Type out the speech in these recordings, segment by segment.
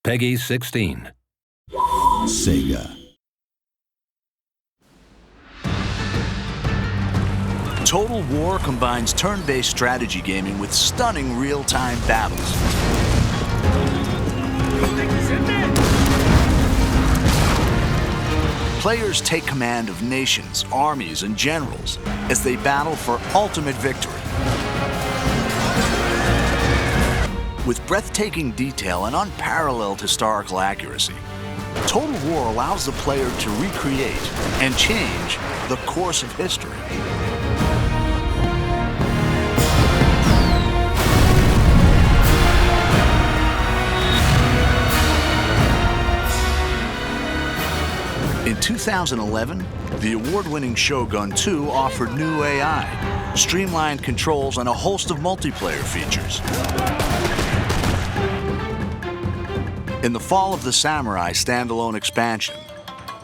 Peggy 16. Sega. Total War combines turn-based strategy gaming with stunning real-time battles. Players take command of nations, armies, and generals as they battle for ultimate victory. With breathtaking detail and unparalleled historical accuracy, Total War allows the player to recreate and change the course of history. In 2011, the award-winning Shogun 2 offered new AI, streamlined controls, and a host of multiplayer features. In the Fall of the Samurai standalone expansion,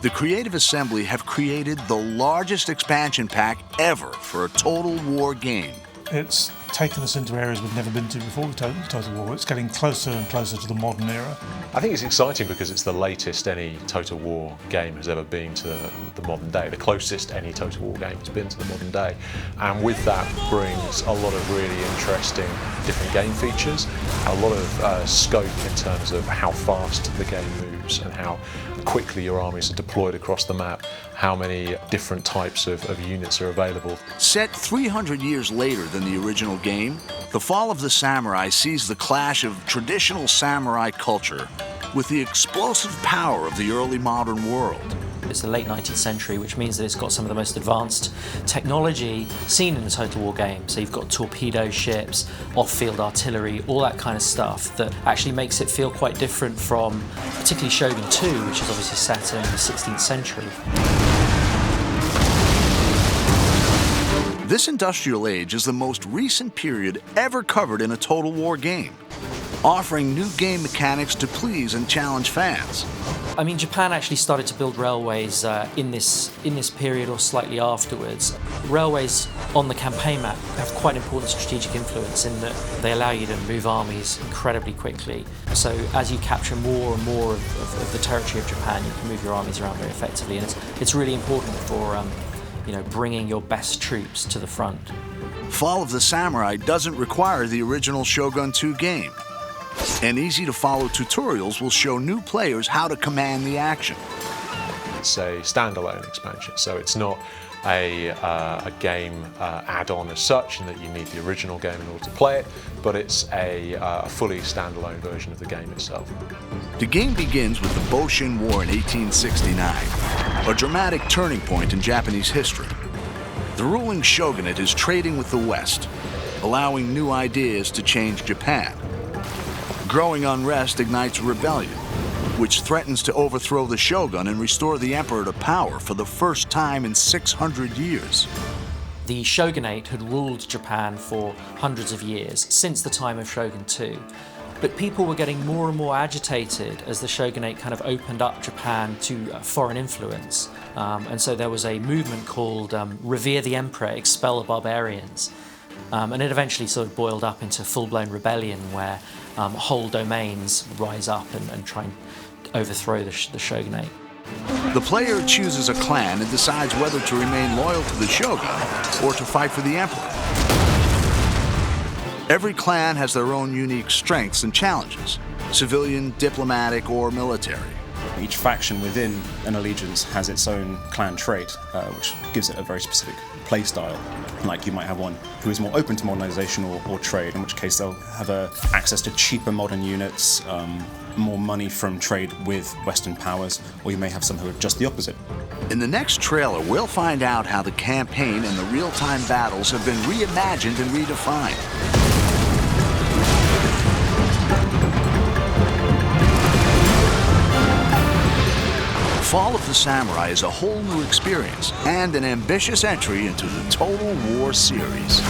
the Creative Assembly have created the largest expansion pack ever for a Total War game. It's taken us into areas we've never been to before with Total War. It's getting closer and closer to the modern era. I think it's exciting because it's the latest any Total War game has ever been to the modern day, the closest any Total War game has been to the modern day. And with that brings a lot of really interesting different game features, a lot of scope in terms of how fast the game moves and how quickly your armies are deployed across the map, how many different types of units are available. Set 300 years later than the original game, The Fall of the Samurai sees the clash of traditional samurai culture with the explosive power of the early modern world. It's the late 19th century, which means that it's got some of the most advanced technology seen in a Total War game. So you've got torpedo ships, off-field artillery, all that kind of stuff that actually makes it feel quite different from particularly Shogun 2, which is obviously set in the 16th century. This industrial age is the most recent period ever covered in a Total War game, offering new game mechanics to please and challenge fans. I mean, Japan actually started to build railways in this period or slightly afterwards. Railways on the campaign map have quite important strategic influence in that they allow you to move armies incredibly quickly. So as you capture more and more of the territory of Japan, you can move your armies around very effectively, and it's really important for bringing your best troops to the front. Fall of the Samurai doesn't require the original Shogun 2 game, and easy-to-follow tutorials will show new players how to command the action. It's a standalone expansion, so it's not a game add-on as such, in that you need the original game in order to play it, but it's a fully standalone version of the game itself. The game begins with the Boshin War in 1869, a dramatic turning point in Japanese history. The ruling shogunate is trading with the West, allowing new ideas to change Japan. Growing unrest ignites rebellion, which threatens to overthrow the shogun and restore the emperor to power for the first time in 600 years. The shogunate had ruled Japan for hundreds of years, since the time of Shogun 2. But people were getting more and more agitated as the shogunate kind of opened up Japan to foreign influence. And so there was a movement called Revere the Emperor, Expel the Barbarians. And it eventually sort of boiled up into full-blown rebellion where whole domains rise up and try and overthrow the shogunate. The player chooses a clan and decides whether to remain loyal to the shogun or to fight for the emperor. Every clan has their own unique strengths and challenges, civilian, diplomatic, or military. Each faction within an allegiance has its own clan trait, which gives it a very specific play style. Like you might have one who is more open to modernization or trade, in which case they'll have access to cheaper modern units, more money from trade with Western powers, or you may have some who are just the opposite. In the next trailer, we'll find out how the campaign and the real-time battles have been reimagined and redefined. Fall of the Samurai is a whole new experience and an ambitious entry into the Total War series.